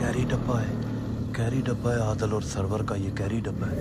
Carry डब्बा है, carry डब्बा है आदल और सरवर का, ये कैरी डब्बा है।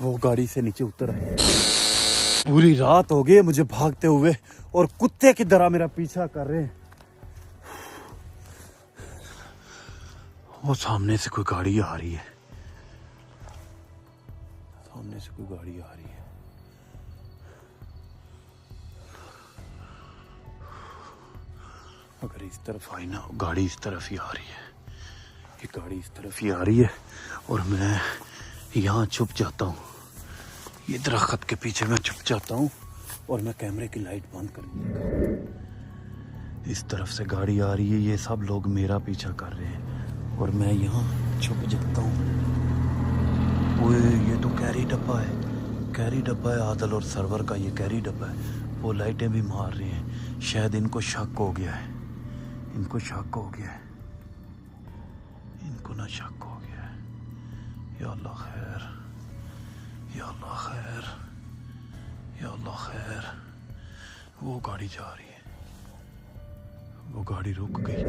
वो गाड़ी से नीचे उतर आए। पूरी रात हो गई मुझे भागते हुए और कुत्ते की तरह मेरा पीछा कर रहे हैं। वो सामने से कोई गाड़ी आ रही है, सामने से कोई गाड़ी आ रही है। अगर इस तरफ आई ना, गाड़ी इस तरफ ही आ रही है, ये गाड़ी इस तरफ ही आ रही है और मैं यहाँ छुप जाता हूँ, ये दरख्त के पीछे मैं छुप जाता हूँ और मैं कैमरे की लाइट बंद कर दूँगा। इस तरफ से गाड़ी आ रही है, ये सब लोग मेरा पीछा कर रहे हैं और मैं यहाँ छुप जाता हूँ। वो ये तो कैरी डब्बा है, कैरी डब्बा है आदल और सरवर का, ये कैरी डब्बा है। वो लाइटें भी मार रही हैं, शायद इनको शक हो गया है, इनको शक हो गया है, इनको ना शक हो गया है। या अल्लाह खैर, या अल्लाह खैर, या अल्लाह खैर। वो गाड़ी जा रही है, वो गाड़ी रुक गई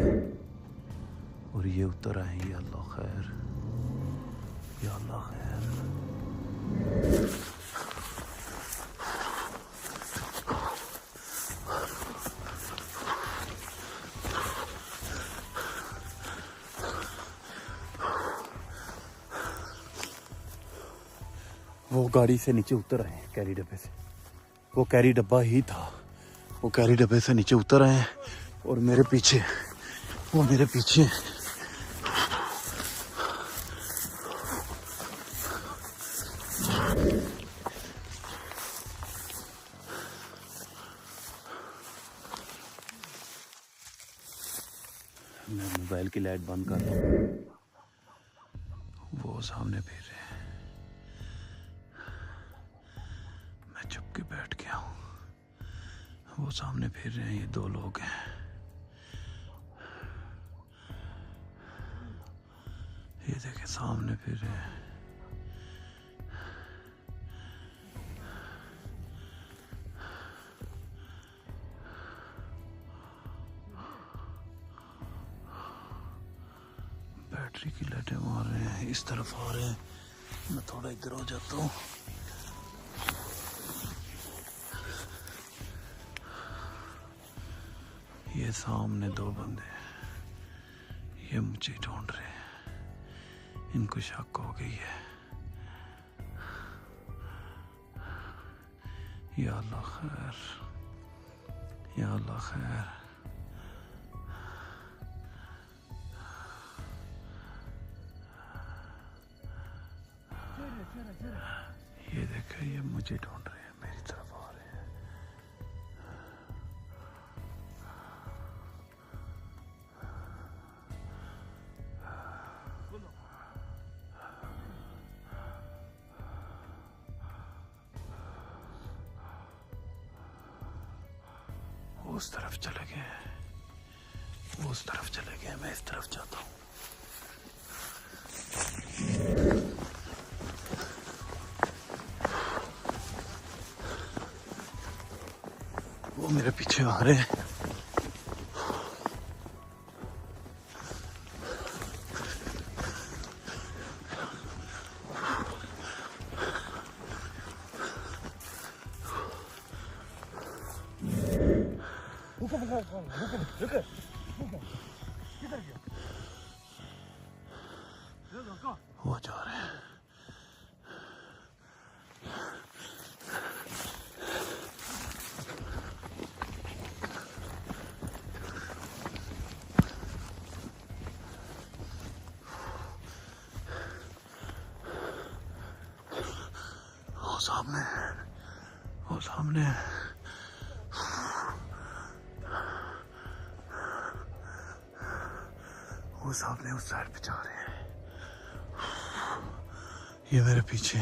और ये उतर आए। या अल्लाह खैर, या अल्लाह खैर। वो गाड़ी से नीचे उतर आए, कैरी डब्बे से, वो कैरी डब्बा ही था। वो कैरी डब्बे से नीचे उतर आए और मेरे पीछे, वो मेरे पीछे। मैं मोबाइल की लाइट बंद कर रहा हूँ, वो सामने फिर रहे हैं, मैं चुप के बैठ गया हूँ। वो सामने फिर रहे हैं, ये दो लोग हैं, ये देखे सामने फिर रहे हैं। बैटरी की लाइटें मार रहे हैं, इस तरफ आ रहे हैं। मैं थोड़ा इधर हो जाता हूँ। ये सामने दो बंदे हैं, ये मुझे ढूंढ रहे हैं, इनको शक हो गई है। या अल्लाह खैर, या अल्लाह खैर। ये देखो, ये मुझे ढूंढ रहे हैं, मेरी तरफ आ रहे हैं। उस तरफ चले गए, वो उस तरफ चले गए, मैं इस तरफ जाता हूँ। वो मेरे पीछे आ रहे हैं। वो जा रहे हैं। वो सामने, वो सामने। वो सामने उस साइड पे जा रहे हैं, ये मेरे पीछे।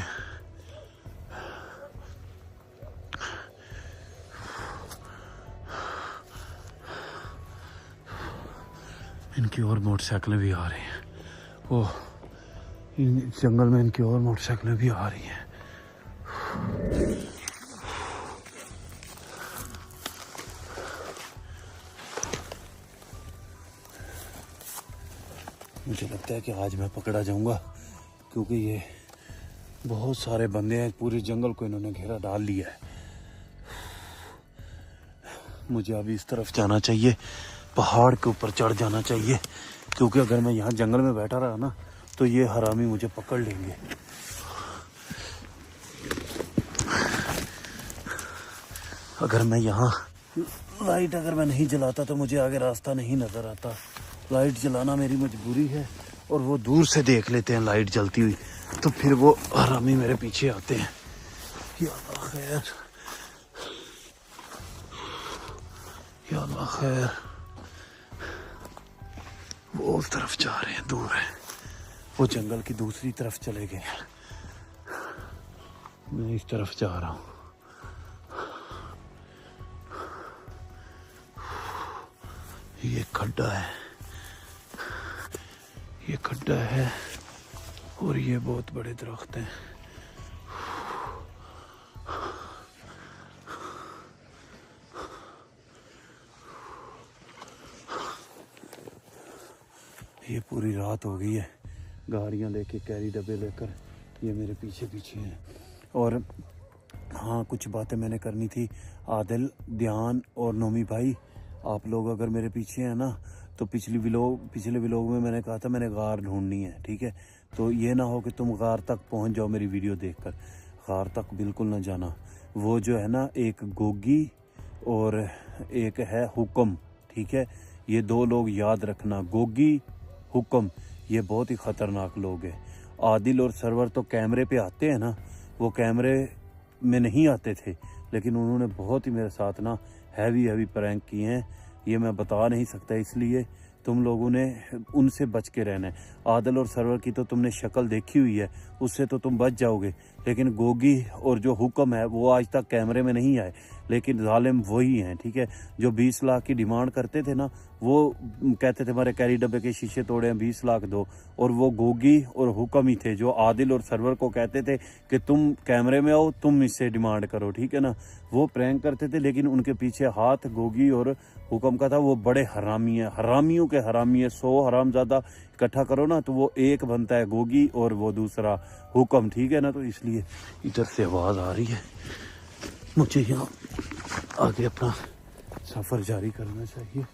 इनकी और मोटरसाइकिलें भी आ रही हैं, वो इस जंगल में इनकी और मोटरसाइकिलें भी आ रही हैं। मुझे लगता है कि आज मैं पकड़ा जाऊंगा, क्योंकि ये बहुत सारे बंदे हैं, पूरे जंगल को इन्होंने घेरा डाल लिया है। मुझे अभी इस तरफ जाना चाहिए, पहाड़ के ऊपर चढ़ जाना चाहिए, क्योंकि अगर मैं यहाँ जंगल में बैठा रहा ना तो ये हरामी मुझे पकड़ लेंगे। अगर मैं यहाँ लाइट अगर मैं नहीं जलाता तो मुझे आगे रास्ता नहीं नजर आता। लाइट जलाना मेरी मजबूरी है, और वो दूर से देख लेते हैं लाइट जलती हुई, तो फिर वो हरामी मेरे पीछे आते हैं। या अल्लाह खैर, या अल्लाह खैर। वो उस तरफ जा रहे हैं, दूर है, वो जंगल की दूसरी तरफ चले गए। मैं इस तरफ जा रहा हूँ। ये खड्डा है, ये खड्डा है, और ये बहुत बड़े दरख्त हैं। ये पूरी रात हो गई है, गाड़ियाँ लेके, कैरी डब्बे लेकर ये मेरे पीछे पीछे हैं। और हाँ, कुछ बातें मैंने करनी थी। आदिल, ध्यान और नोमी भाई, आप लोग अगर मेरे पीछे हैं ना, तो पिछले व्लॉग में मैंने कहा था मैंने गार ढूंढनी है, ठीक है। तो ये ना हो कि तुम गार तक पहुंच जाओ मेरी वीडियो देखकर, गार तक बिल्कुल ना जाना। वो जो है ना, एक गोगी और एक है हुक्म, ठीक है। ये दो लोग याद रखना, गोगी, हुक्म, ये बहुत ही ख़तरनाक लोग हैं। आदिल और सरवर तो कैमरे पे आते हैं ना, वो कैमरे में नहीं आते थे, लेकिन उन्होंने बहुत ही मेरे साथ ना हैवी प्रैंक किए हैं। ये मैं बता नहीं सकता, इसलिए तुम लोगों ने उनसे बच के रहना है। आदिल और सरवर की तो तुमने शक्ल देखी हुई है, उससे तो तुम बच जाओगे, लेकिन गोगी और जो हुक्म है वो आज तक कैमरे में नहीं आए, लेकिन जालिम वही हैं, ठीक है। जो 20 लाख की डिमांड करते थे ना, वो कहते थे हमारे कैरी डब्बे के शीशे तोड़े हैं, 20 लाख दो। और वो गोगी और हुक्म ही थे जो आदिल और सरवर को कहते थे कि तुम कैमरे में आओ, तुम इससे डिमांड करो, ठीक है ना। वो प्रैंक करते थे, लेकिन उनके पीछे हाथ गोगी और हुक्म का था। वो बड़े हरामी हैं, हरामियों के हरामी है। 100 हरामजादा इकट्ठा करो ना तो वो एक बनता है गोगी और वो दूसरा हुक्म, ठीक है ना। तो इसलिए इधर से आवाज़ आ रही है, मुझे यहाँ आगे अपना सफ़र जारी करना चाहिए।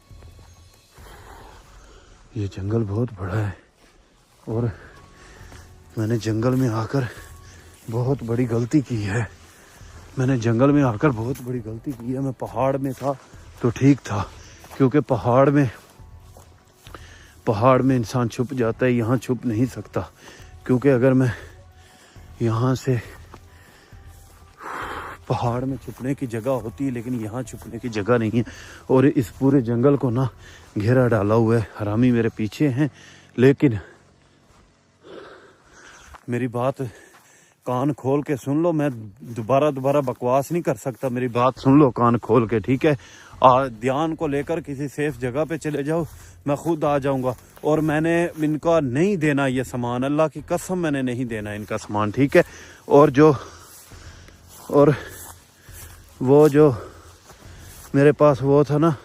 ये जंगल बहुत बड़ा है, और मैंने जंगल में आकर बहुत बड़ी गलती की है। मैंने जंगल में आकर बहुत बड़ी गलती की है। मैं पहाड़ में था तो ठीक था, क्योंकि पहाड़ में इंसान छुप जाता है, यहाँ छुप नहीं सकता। क्योंकि अगर मैं यहाँ से, पहाड़ में छुपने की जगह होती है, लेकिन यहाँ छुपने की जगह नहीं है। और इस पूरे जंगल को ना घेरा डाला हुआ है, हरामी मेरे पीछे हैं। लेकिन मेरी बात कान खोल के सुन लो, मैं दोबारा बकवास नहीं कर सकता, मेरी बात सुन लो कान खोल के, ठीक है। ध्यान को लेकर किसी सेफ जगह पे चले जाओ, मैं खुद आ जाऊंगा। और मैंने इनका नहीं देना ये सामान, अल्लाह की कसम मैंने नहीं देना इनका सामान, ठीक है। और वो जो मेरे पास वो था ना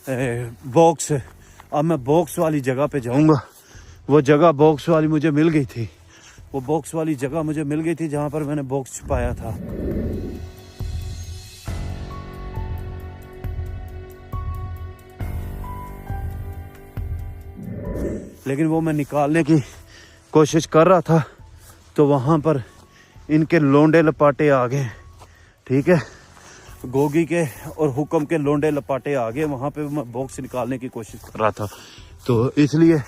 बॉक्स, अब मैं बॉक्स वाली जगह पे जाऊंगा। वो जगह बॉक्स वाली मुझे मिल गई थी, वो बॉक्स वाली जगह मुझे मिल गई थी जहाँ पर मैंने बॉक्स छुपाया था। लेकिन वो मैं निकालने की कोशिश कर रहा था, तो वहाँ पर इनके लोंडे लपाटे आ गए, ठीक है। गोगी के और हुक्म के लोंडे लपाटे आ गए। वहाँ पे मैं बॉक्स निकालने की कोशिश कर रहा था, तो इसलिए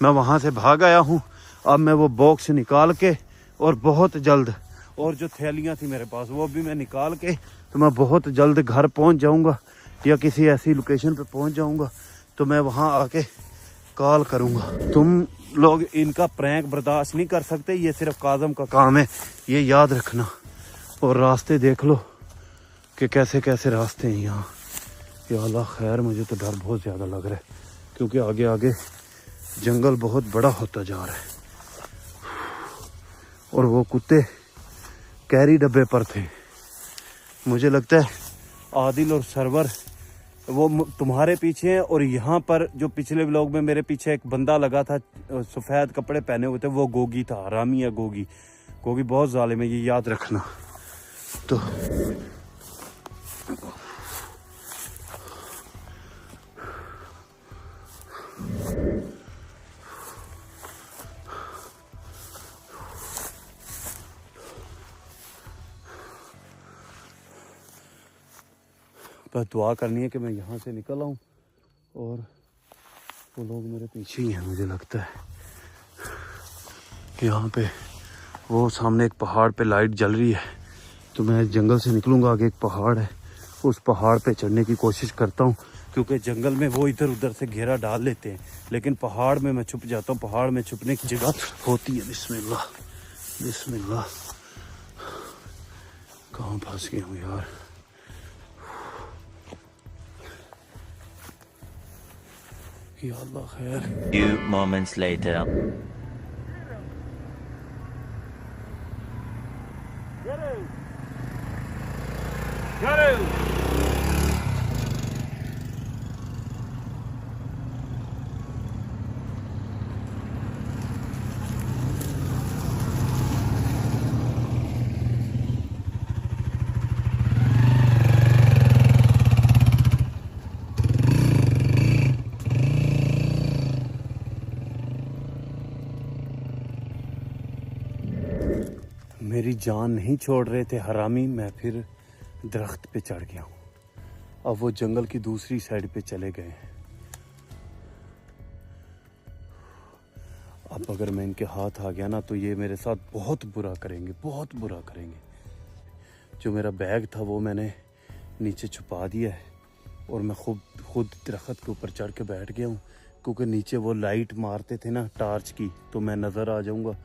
मैं वहाँ से भाग आया हूँ। अब मैं वो बॉक्स निकाल के, और बहुत जल्द, और जो थैलियाँ थी मेरे पास वो भी मैं निकाल के, तो मैं बहुत जल्द घर पहुँच जाऊँगा, या किसी ऐसी लोकेशन पे पहुँच जाऊँगा, तो मैं वहाँ आके कॉल करूँगा। तुम लोग इनका प्रैंक बर्दाश्त नहीं कर सकते, ये सिर्फ काज़म का काम है, ये याद रखना। और रास्ते देख लो कि कैसे कैसे रास्ते हैं यहाँ। या अल्लाह खैर, मुझे तो डर बहुत ज़्यादा लग रहा है, क्योंकि आगे आगे जंगल बहुत बड़ा होता जा रहा है। और वो कुत्ते कैरी डब्बे पर थे। मुझे लगता है आदिल और सरवर वो तुम्हारे पीछे है। और यहाँ पर जो पिछले व्लॉग में मेरे पीछे एक बंदा लगा था सफ़ेद कपड़े पहने हुए थे, वो गोगी था, हरामी है गोगी। गोगी बहुत जालिम है, ये याद रखना। तो बस दुआ करनी है कि मैं यहाँ से निकल आऊँ। और वो लोग मेरे पीछे ही हैं, मुझे लगता है कि यहाँ पे वो सामने एक पहाड़ पे लाइट जल रही है। तो मैं जंगल से निकलूँगा, आगे एक पहाड़ है, उस पहाड़ पे चढ़ने की कोशिश करता हूँ, क्योंकि जंगल में वो इधर उधर से घेरा डाल लेते हैं, लेकिन पहाड़ में मैं छुप जाता हूँ। पहाड़ में छुपने की जगह होती है। बिस्मिल्लाह बिस्मिल्लाह। कहाँ फंस गया हूँ यार। या अल्लाह खैर। Few moments later. मेरी जान नहीं छोड़ रहे थे हरामी, मैं फिर दरख्त पे चढ़ गया हूँ। अब वो जंगल की दूसरी साइड पे चले गए हैं। अब अगर मैं इनके हाथ आ गया ना तो ये मेरे साथ बहुत बुरा करेंगे, बहुत बुरा करेंगे। जो मेरा बैग था वो मैंने नीचे छुपा दिया है और मैं खुद दरख्त के ऊपर चढ़ के बैठ गया हूँ, क्योंकि नीचे वो लाइट मारते थे ना टार्च की, तो मैं नज़र आ जाऊँगा।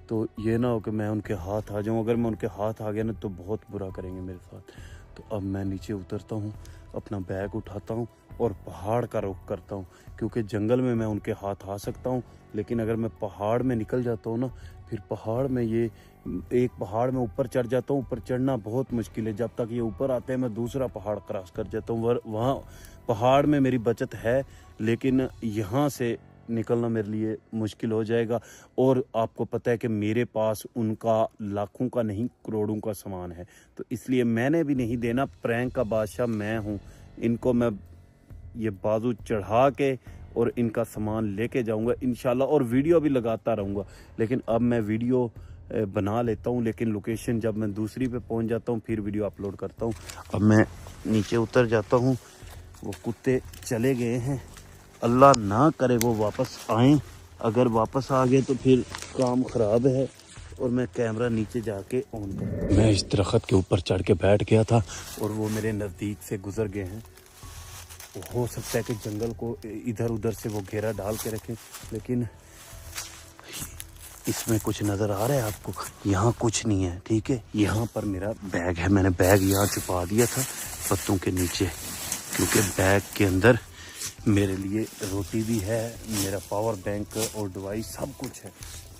तो ये ना हो कि मैं उनके हाथ आ जाऊँ। अगर मैं उनके हाथ आ गया ना तो बहुत बुरा करेंगे मेरे साथ। तो अब मैं नीचे उतरता हूँ, अपना बैग उठाता हूँ और पहाड़ का रुख करता हूँ, क्योंकि जंगल में मैं उनके हाथ आ सकता हूँ, लेकिन अगर मैं पहाड़ में निकल जाता हूँ ना, फिर पहाड़ में ये एक पहाड़ में ऊपर चढ़ जाता हूँ। ऊपर चढ़ना बहुत मुश्किल है, जब तक ये ऊपर आते हैं मैं दूसरा पहाड़ क्रॉस कर जाता हूँ। वहाँ पहाड़ में मेरी बचत है, लेकिन यहाँ से निकलना मेरे लिए मुश्किल हो जाएगा। और आपको पता है कि मेरे पास उनका लाखों का नहीं करोड़ों का सामान है, तो इसलिए मैंने भी नहीं देना। प्रैंक का बादशाह मैं हूँ, इनको मैं ये बाजू चढ़ा के और इनका सामान लेके जाऊंगा इंशाल्लाह, और वीडियो भी लगाता रहूँगा। लेकिन अब मैं वीडियो बना लेता हूँ, लेकिन लोकेशन जब मैं दूसरी पे पहुँच जाता हूँ फिर वीडियो अपलोड करता हूँ। अब मैं नीचे उतर जाता हूँ। वो कुत्ते चले गए हैं, अल्लाह ना करे वो वापस आएँ। अगर वापस आ गए तो फिर काम ख़राब है और मैं कैमरा नीचे जाके ऑन कर। मैं इस दरख्त के ऊपर चढ़ के बैठ गया था और वो मेरे नज़दीक से गुजर गए हैं। हो सकता है कि जंगल को इधर उधर से वो घेरा डाल के रखें, लेकिन इसमें कुछ नज़र आ रहा है आपको? यहाँ कुछ नहीं है, ठीक है। यहाँ पर मेरा बैग है, मैंने बैग यहाँ छुपा दिया था पत्तों के नीचे, क्योंकि बैग के अंदर मेरे लिए रोटी भी है, मेरा पावर बैंक और दवाई सब कुछ है।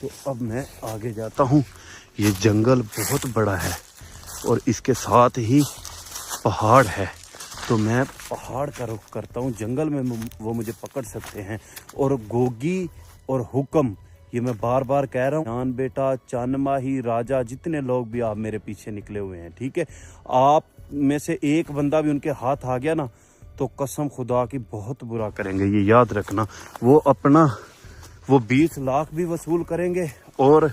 तो अब मैं आगे जाता हूँ। ये जंगल बहुत बड़ा है और इसके साथ ही पहाड़ है, तो मैं पहाड़ का रुख करता हूँ। जंगल में वो मुझे पकड़ सकते हैं। और गोगी और हुक्म, ये मैं बार बार कह रहा हूँ, जान बेटा, चांदमाही, राजा, जितने लोग भी आप मेरे पीछे निकले हुए हैं, ठीक है, आप में से एक बंदा भी उनके हाथ आ गया ना तो कसम खुदा की बहुत बुरा करेंगे, ये याद रखना। वो 20 लाख भी वसूल करेंगे और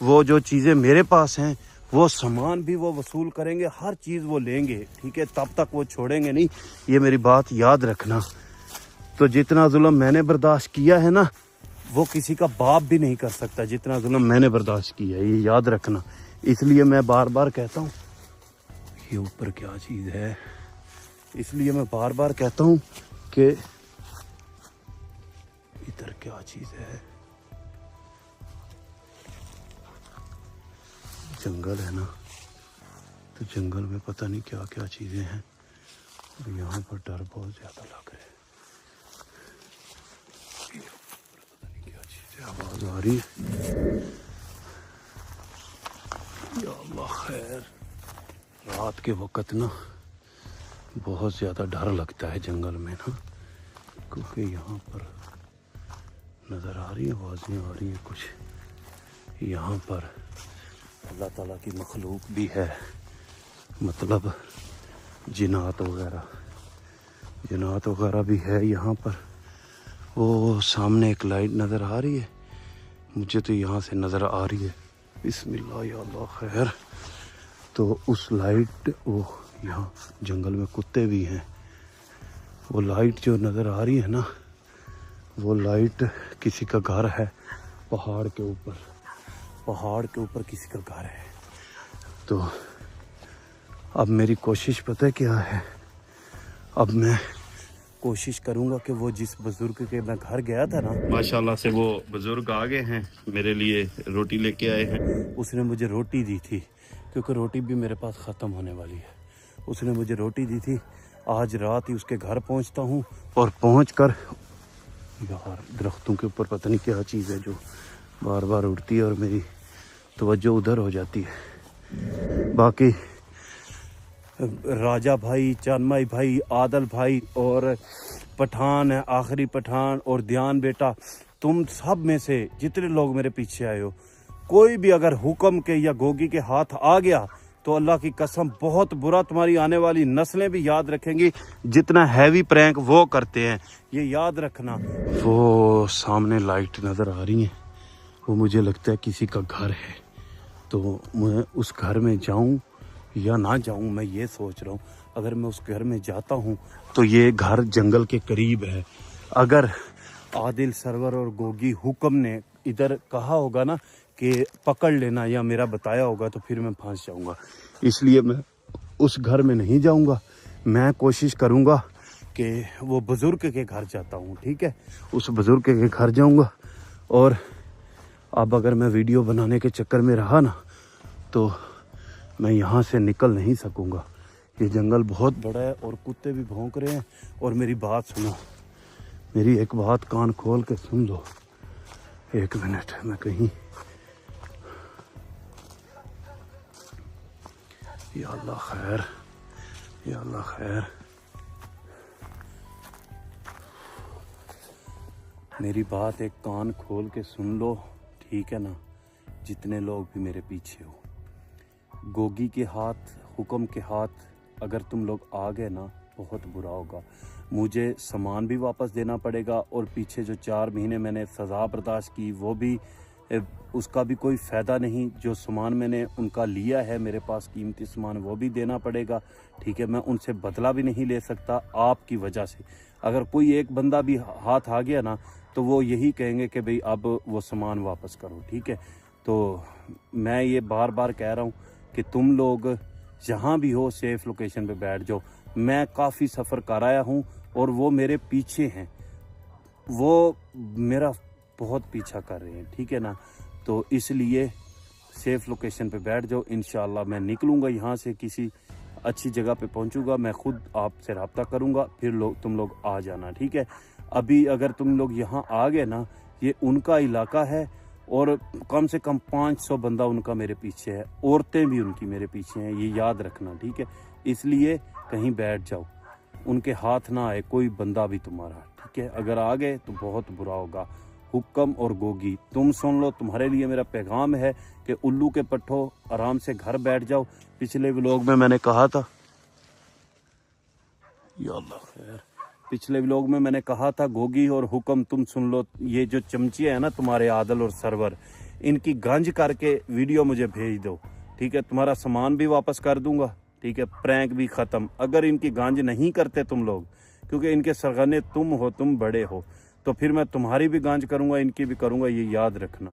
वो जो चीज़ें मेरे पास हैं वो सामान भी वो वसूल करेंगे, हर चीज़ वो लेंगे, ठीक है। तब तक वो छोड़ेंगे नहीं, ये मेरी बात याद रखना। तो जितना जुल्म मैंने बर्दाश्त किया है ना, वो किसी का बाप भी नहीं कर सकता जितना जुल्म मैंने बर्दाश्त किया है, ये याद रखना। इसलिए मैं बार बार कहता हूँ, ये ऊपर क्या चीज़ है, इसलिए मैं बार बार कहता हूँ कि इधर क्या चीज़ है। जंगल है ना, तो जंगल में पता नहीं क्या क्या चीज़ें हैं। और यहाँ पर डर बहुत ज़्यादा लग रहा है। पता नहीं क्या चीज़ है, आवाज़ आ रही है। या अल्लाह खैर, रात के वक्त ना बहुत ज़्यादा डर लगता है जंगल में ना, क्योंकि यहाँ पर नज़र आ रही है, आवाज़ें आ रही हैं कुछ। यहाँ पर अल्लाह ताला की मखलूक भी है, मतलब जिन्नात वगैरह भी है यहाँ पर। वो सामने एक लाइट नज़र आ रही है, मुझे तो यहाँ से नज़र आ रही है। बिस्मिल्लाह या अल्लाह खैर। तो उस लाइट, वो यहाँ जंगल में कुत्ते भी हैं। वो लाइट जो नज़र आ रही है ना, वो लाइट किसी का घर है, पहाड़ के ऊपर किसी का घर है। तो अब मेरी कोशिश पता है क्या है, अब मैं कोशिश करूंगा कि वो जिस बुजुर्ग के मैं घर गया था ना, माशाल्लाह से वो बुजुर्ग आ गए हैं, मेरे लिए रोटी लेके आए हैं। उसने मुझे रोटी दी थी, क्योंकि रोटी भी मेरे पास ख़त्म होने वाली है। उसने मुझे रोटी दी थी। आज रात ही उसके घर पहुंचता हूं, और पहुंचकर यार दरख्तों के ऊपर पता नहीं क्या चीज़ है जो बार बार उड़ती है और मेरी तवज्जो उधर हो जाती है। बाकी राजा भाई, चांदमाई भाई, आदल भाई और पठान है, आखिरी पठान और ध्यान बेटा, तुम सब में से जितने लोग मेरे पीछे आए हो, कोई भी अगर हुक्म के या गोगी के हाथ आ गया तो अल्लाह की कसम बहुत बुरा तुम्हारी आने वाली नस्लें भी याद रखेंगी। जितना हैवी प्रैंक वो करते हैं, ये याद रखना। वो सामने लाइट नज़र आ रही है, वो मुझे लगता है किसी का घर है। तो मैं उस घर में जाऊं या ना जाऊं, मैं ये सोच रहा हूं। अगर मैं उस घर में जाता हूं तो ये घर जंगल के करीब है। अगर आदिल, सरवर और गोगी हुक्म ने इधर कहा होगा ना कि पकड़ लेना, या मेरा बताया होगा, तो फिर मैं फंस जाऊंगा। इसलिए मैं उस घर में नहीं जाऊंगा। मैं कोशिश करूंगा कि वो बुजुर्ग के घर जाता हूं, ठीक है, उस बुजुर्ग के घर जाऊंगा। और अब अगर मैं वीडियो बनाने के चक्कर में रहा ना, तो मैं यहाँ से निकल नहीं सकूंगा। ये जंगल बहुत बड़ा है और कुत्ते भी भौंक रहे हैं। और मेरी बात सुनो, मेरी एक बात कान खोल के सुन लो। एक मिनट, मैं कहीं, या अल्लाह खैर, या अल्लाह खैर। मेरी बात एक कान खोल के सुन लो, ठीक है ना, जितने लोग भी मेरे पीछे हो। गोगी के हाथ, हुक्म के हाथ अगर तुम लोग आ गए ना, बहुत बुरा होगा। मुझे सामान भी वापस देना पड़ेगा, और पीछे जो 4 महीने मैंने सज़ा बर्दाश्त की, वो भी, उसका भी कोई फ़ायदा नहीं। जो सामान मैंने उनका लिया है, मेरे पास कीमती सामान, वो भी देना पड़ेगा, ठीक है। मैं उनसे बदला भी नहीं ले सकता आपकी वजह से। अगर कोई एक बंदा भी हाथ आ गया ना, तो वो यही कहेंगे कि भाई अब वो सामान वापस करो, ठीक है। तो मैं ये बार बार कह रहा हूँ कि तुम लोग जहाँ भी हो, सेफ़ लोकेशन पे बैठ जाओ। मैं काफ़ी सफ़र कर आया हूँ, और वो मेरे पीछे हैं, वो मेरा बहुत पीछा कर रहे हैं, ठीक है ना। तो इसलिए सेफ़ लोकेशन पे बैठ जाओ। इंशाल्लाह मैं निकलूँगा यहाँ से, किसी अच्छी जगह पे पहुँचूँगा, मैं खुद आपसे रब्ता करूँगा, फिर तुम लोग आ जाना, ठीक है। अभी अगर तुम लोग यहाँ आ गए ना, ये उनका इलाका है, और कम से कम 500 बंदा उनका मेरे पीछे है, औरतें भी उनकी मेरे पीछे हैं, ये याद रखना, ठीक है। इसलिए कहीं बैठ जाओ, उनके हाथ ना आए कोई बंदा भी तुम्हारा, ठीक है। अगर आ गए तो बहुत बुरा होगा। हुक्म और गोगी, तुम सुन लो, तुम्हारे लिए मेरा पैगाम है कि उल्लू के पट्टो, आराम से घर बैठ जाओ। पिछले व्लॉग में मैंने कहा था, या अल्लाह खैर, पिछले व्लॉग में मैंने कहा था, गोगी और हुक्म तुम सुन लो। ये जो चमचे हैं ना तुम्हारे, आदल और सरवर, इनकी गंज करके वीडियो मुझे भेज दो, ठीक है। तुम्हारा सामान भी वापस कर दूंगा, ठीक है, प्रैंक भी ख़त्म। अगर इनकी गंज नहीं करते तुम लोग, क्योंकि इनके सरगने तुम हो, तुम बड़े हो, तो फिर मैं तुम्हारी भी गंज करूंगा, इनकी भी करूंगा, ये याद रखना।